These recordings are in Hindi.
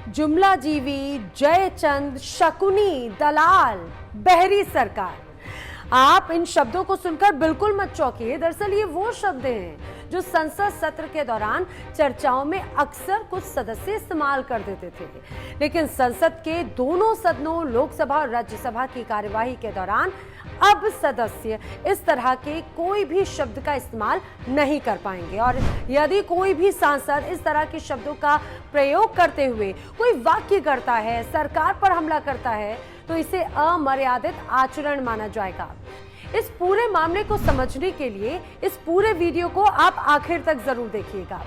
जुमलाजीवी, जयचंद, शकुनी, दलाल, बहरी सरकार। आप इन शब्दों को सुनकर बिल्कुल मत चौंकिए। दरअसल ये वो शब्द हैं जो संसद सत्र के दौरान चर्चाओं में अक्सर कुछ सदस्य इस्तेमाल कर देते थे, लेकिन संसद के दोनों सदनों लोकसभा और राज्यसभा की कार्यवाही के दौरान अब सदस्य इस तरह के कोई भी शब्द का इस्तेमाल नहीं कर पाएंगे। और यदि कोई भी सांसद इस तरह के शब्दों का प्रयोग करते हुए कोई वाक्य करता है, सरकार पर हमला करता है, तो इसे अमर्यादित आचरण माना जाएगा। इस पूरे मामले को समझने के लिए इस पूरे वीडियो को आप आखिर तक जरूर देखिएगा।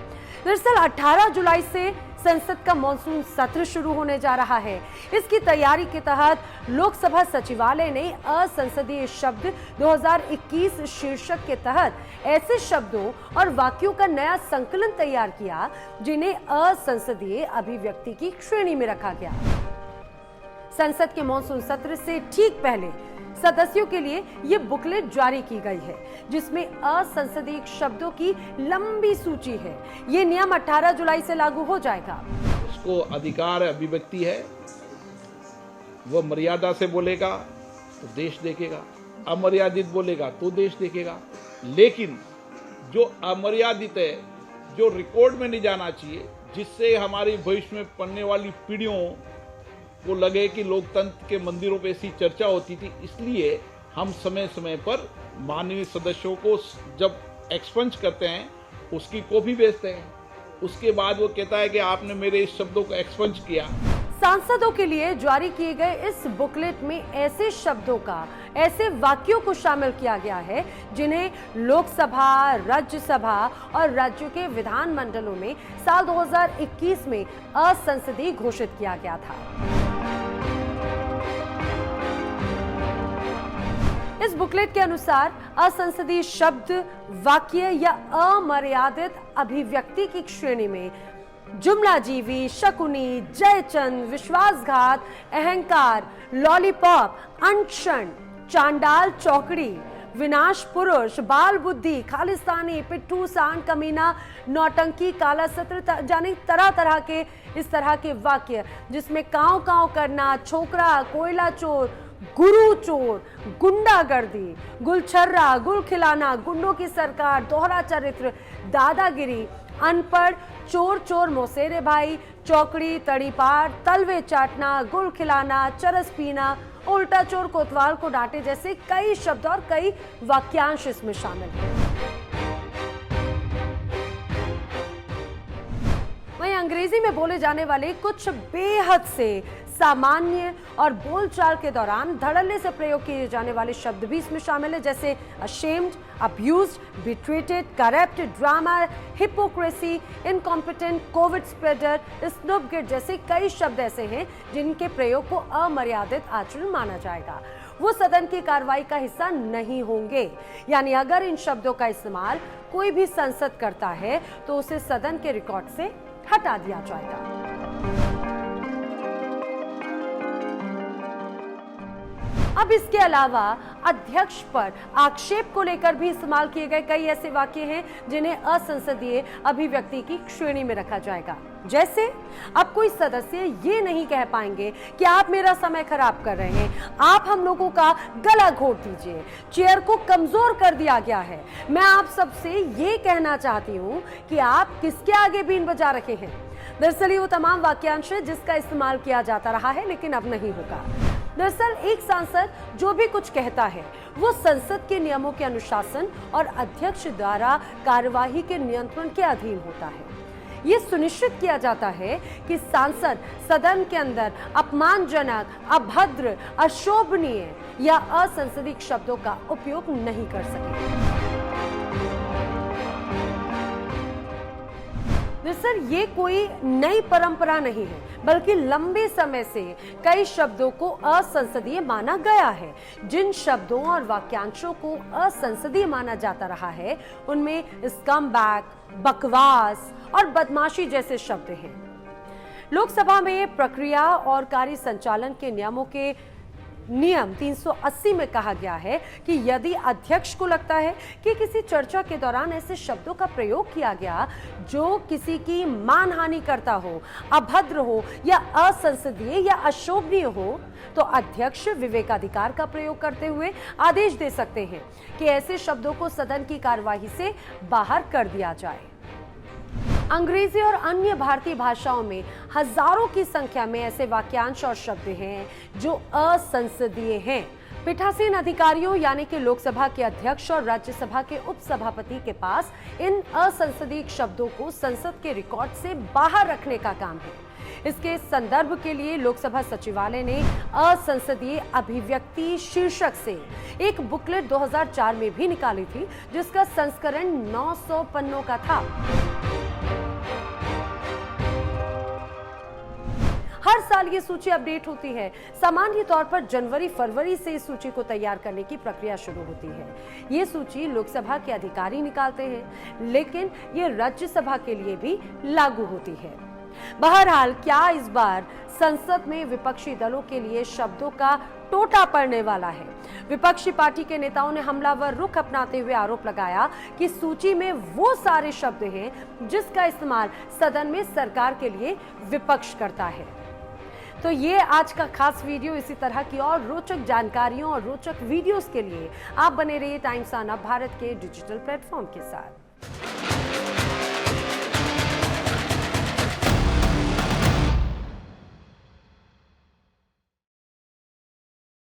दरअसल 18 जुलाई से संसद का मॉनसून सत्र शुरू होने जा रहा है। इसकी तैयारी के तहत लोकसभा सचिवालय ने असंसदीय शब्द 2021 शीर्षक के तहत ऐसे शब्दों और वाक्यों का नया संकलन तैयार किया जिन्हें असंसदीय अभिव्यक्ति की श्रेणी में रखा गया। संसद के मॉनसून सत्र से ठीक पहले सदस्यों के लिए ये बुकलेट जारी की गई है, जिसमें असंसदीय शब्दों की लंबी सूची है। ये नियम 18 जुलाई से लागू हो जाएगा। उसको अधिकार अभिव्यक्ति है, वह मर्यादा से बोलेगा तो देश देखेगा, अमर्यादित बोलेगा तो देश देखेगा। लेकिन जो अमर्यादित है, जो रिकॉर्ड में नहीं जाना चाहिए, जिससे हमारी भविष्य में पढ़ने वाली पीढ़ियों को लगे कि लोकतंत्र के मंदिरों पे ऐसी चर्चा होती थी, इसलिए हम समय समय पर माननीय सदस्यों को जब एक्सपंज करते हैं उसकी कॉपी भेजते हैं। उसके बाद वो कहता है कि आपने मेरे इस शब्दों को एक्सपंज किया। सांसदों के लिए जारी किए गए इस बुकलेट में ऐसे शब्दों का, ऐसे वाक्यों को शामिल किया गया है जिन्हें लोकसभा, राज्यसभा और राज्यों के विधानमंडलों में साल 2021 में असंसदीय घोषित किया गया था। इस बुकलेट के अनुसार असंसदीय शब्द, वाक्य या अमर्यादित अभिव्यक्ति की श्रेणी में जुमलाजीवी, शकुनी, जयचंद, विश्वासघात, अहंकार, लॉलीपॉप, अनशन, चांडाल, चौकड़ी, विनाश पुरुष, बाल बुद्धि, खालिस्तानी, पिट्ठू, सांड, कमीना, नौटंकी, काला सत्र, जाने तरह तरह के इस तरह के वाक्य जिसमें काव काव करना, छोकरा, कोयला चोर, गुरु चोर, गुंडागर्दी, गुलछर्रा, गुल खिलाना, गुंडों की सरकार, दोहरा चरित्र, दादागिरी, अनपढ़, चोर चोर मौसेरे भाई, चौकड़ी, तड़ीपार, तलवे चाटना, गुल खिलाना, चरस पीना, उल्टा चोर कोतवाल को डांटे जैसे कई शब्द और कई वाक्यांश इसमें शामिल हैं। वहीं अंग्रेजी में बोले जाने वाले कुछ बेहद से सामान्य और बोलचाल के दौरान धड़ल्ले से प्रयोग किए जाने वाले शब्द भी इसमें शामिल है, जैसे ashamed, abused, betrayed, corrupt, drama, hypocrisy, incompetent, covid spreader, snobgate जैसे कई शब्द ऐसे हैं जिनके प्रयोग को अमर्यादित आचरण माना जाएगा। वो सदन की कार्रवाई का हिस्सा नहीं होंगे। यानी अगर इन शब्दों का इस्तेमाल कोई भी सांसद करता है तो उसे सदन के रिकॉर्ड से हटा दिया जाएगा। अब इसके अलावा अध्यक्ष पर आक्षेप को लेकर भी इस्तेमाल किए गए कई ऐसे वाक्य हैं जिन्हें असंसदीय अभिव्यक्ति की श्रेणी में रखा जाएगा। जैसे अब कोई सदस्य ये नहीं कह पाएंगे कि आप मेरा समय खराब कर रहे हैं, आप हम लोगों का गला घोट दीजिए, चेयर को कमजोर कर दिया गया है। मैं आप सबसे ये कहना चाहती हूँ कि आप किसके आगे बीन बजा रखे हैं। दरअसल ये वो तमाम वाक्यांश है जिसका इस्तेमाल किया जाता रहा है, लेकिन अब नहीं होगा। दरअसल एक सांसद जो भी कुछ कहता है वो संसद के नियमों के अनुशासन और अध्यक्ष द्वारा कार्यवाही के नियंत्रण के अधीन होता है। ये सुनिश्चित किया जाता है कि सांसद सदन के अंदर अपमानजनक, अभद्र, अशोभनीय या असंसदीय शब्दों का उपयोग नहीं कर सके। दरअसल ये कोई नई परंपरा नहीं है, बल्कि लंबे समय से कई शब्दों को असंसदीय माना गया है। जिन शब्दों और वाक्यांशों को असंसदीय माना जाता रहा है उनमें स्कमबैग, बकवास और बदमाशी जैसे शब्द हैं। लोकसभा में प्रक्रिया और कार्य संचालन के नियमों के नियम 380 में कहा गया है कि यदि अध्यक्ष को लगता है कि किसी चर्चा के दौरान ऐसे शब्दों का प्रयोग किया गया जो किसी की मानहानि करता हो, अभद्र हो या असंसदीय या अशोभनीय हो, तो अध्यक्ष विवेकाधिकार का प्रयोग करते हुए आदेश दे सकते हैं कि ऐसे शब्दों को सदन की कार्यवाही से बाहर कर दिया जाए। अंग्रेजी और अन्य भारतीय भाषाओं में हजारों की संख्या में ऐसे वाक्यांश और शब्द हैं जो असंसदीय हैं। पीठासीन अधिकारियों यानी कि लोकसभा के अध्यक्ष और राज्यसभा के उपसभापति के पास इन असंसदीय शब्दों को संसद के रिकॉर्ड से बाहर रखने का काम है। इसके संदर्भ के लिए लोकसभा सचिवालय ने असंसदीय अभिव्यक्ति शीर्षक से एक बुकलेट 2004 में भी निकाली थी, जिसका संस्करण 900 पन्नों का था। हर साल ये सूची अपडेट होती है। सामान्य तौर पर जनवरी-फरवरी से इस सूची को तैयार करने की प्रक्रिया शुरू होती है। ये सूची लोकसभा के अधिकारी निकालते हैं, लेकिन ये राज्यसभा के लिए भी लागू होती है। बहरहाल, क्या इस बार संसद में विपक्षी दलों के लिए शब्दों का टोटा पड़ने वाला है? विपक्षी पार्टी के नेताओं ने हमलावर रुख अपनाते हुए आरोप लगाया कि सूची में वो सारे शब्द हैं जिसका इस्तेमाल सदन में सरकार के लिए विपक्ष करता है। तो ये आज का खास वीडियो। इसी तरह की और रोचक जानकारियों और रोचक वीडियोस के लिए आप बने रहिए टाइम्स ऑन अब भारत के डिजिटल प्लेटफॉर्म के साथ।